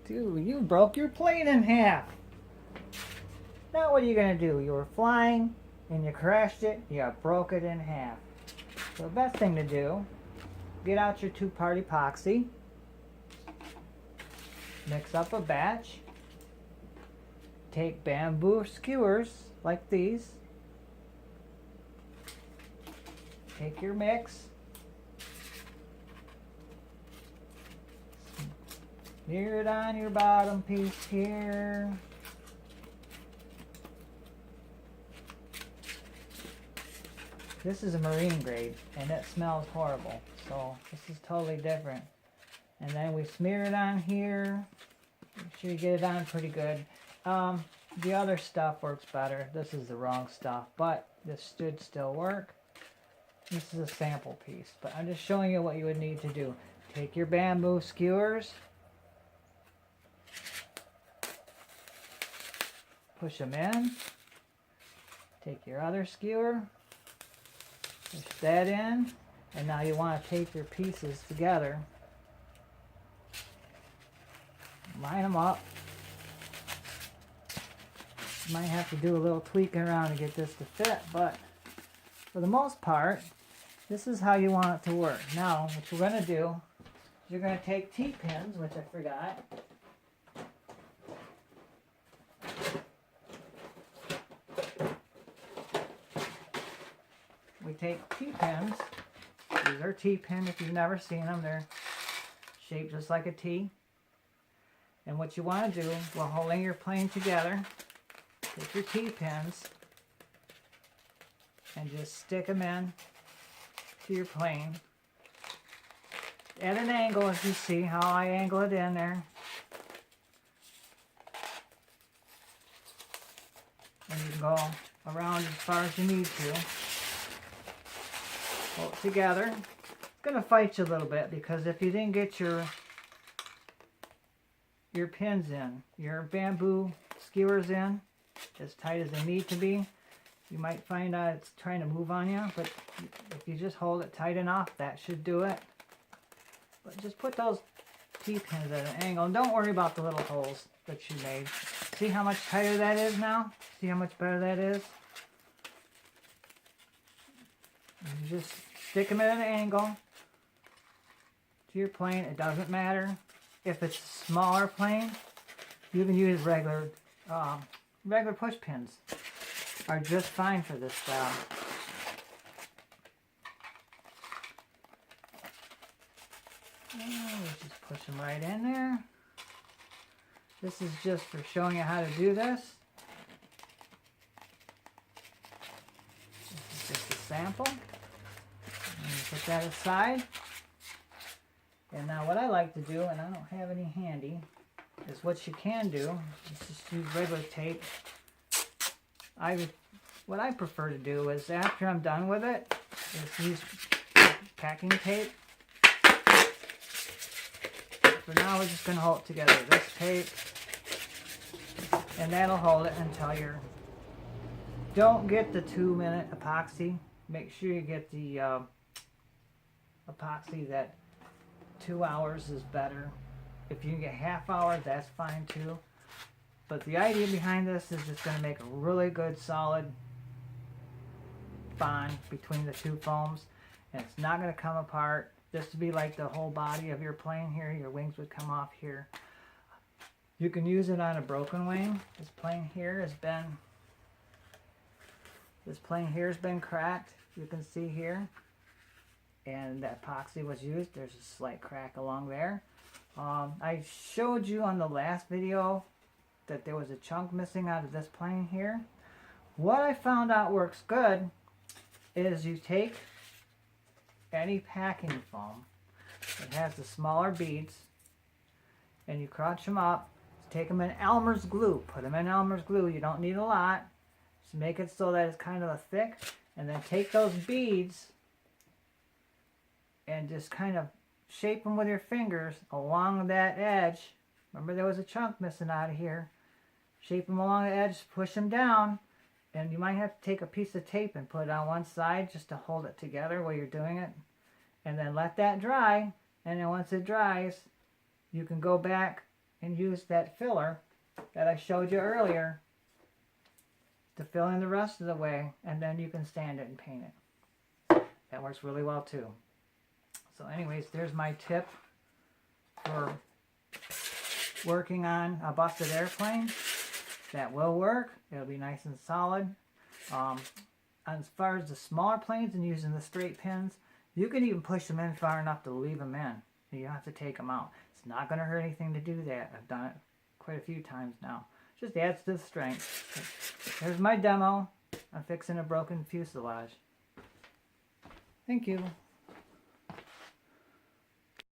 Dude, you broke your plane in half. Now what are you going to do? You were flying and you crashed it. You broke it in half. So the best thing to do, get out your two-part epoxy. Mix up a batch. Take bamboo skewers like these. Take your mix. Smear it on your bottom piece here. This is a marine grade and it smells horrible. So this is totally different. And then we smear it on here. Make sure you get it on pretty good. The other stuff works better. This is the wrong stuff, but this should still work. This is a sample piece, but I'm just showing you what you would need to do. Take your bamboo skewers. Push them in. Take your other skewer. Push that in. And now you want to take your pieces together. Line them up. You might have to do a little tweaking around to get this to fit, but for the most part, this is how you want it to work. Now, what you're going to do is you're going to take T-pins, which I forgot. We take T-pins. These are T-pins if you've never seen them. They're shaped just like a T. And what you want to do while holding your plane together, take your T-pins and just stick them in to your plane at an angle, as you see how I angle it in there. And you can go around as far as you need to. Hold it together. It's going to fight you a little bit because if you didn't get your pins in, your bamboo skewers in as tight as they need to be, you might find out it's trying to move on you, but if you just hold it tight enough, that should do it. But just put those T-pins at an angle, and don't worry about the little holes that you made. See how much tighter that is now? See how much better that is? And you just stick them at an angle to your plane. It doesn't matter if it's a smaller plane. You can use regular push pins. Are just fine for this style. Just push them right in there. This is just for showing you how to do this. This is just a sample. And you put that aside. And now what I like to do, and I don't have any handy, is what you can do is just use regular tape. What I prefer to do is after I'm done with it, is use packing tape. For now, we're just going to hold it together with this tape, and that'll hold it until you're. Don't get the 2-minute epoxy. Make sure you get the epoxy that 2 hours is better. If you can get half hour, that's fine too. But the idea behind this is it's going to make a really good solid bond between the two foams, and it's not going to come apart. This would be like the whole body of your plane here. Your wings would come off here. You can use it on a broken wing. This plane here has been cracked. You can see here, and that epoxy was used. There's a slight crack along there. I showed you on the last video that there was a chunk missing out of this plane here. What I found out works good is you take any packing foam that has the smaller beads and you crunch them up, take them in Elmer's glue. Put them in Elmer's glue. You don't need a lot. Just make it so that it's kind of a thick, and then take those beads and just kind of shape them with your fingers along that edge. Remember, there was a chunk missing out of here. Shape them along the edge, push them down, and you might have to take a piece of tape and put it on one side just to hold it together while you're doing it. And then let that dry, and then once it dries, you can go back and use that filler that I showed you earlier to fill in the rest of the way, and then you can sand it and paint it. That works really well too. So anyways, there's my tip for working on a busted airplane. That will work. It'll be nice and solid. As far as the smaller planes and using the straight pins, you can even push them in far enough to leave them in. You don't have to take them out. It's not going to hurt anything to do that. I've done it quite a few times now. Just adds to the strength. There's my demo. I'm fixing a broken fuselage. Thank you.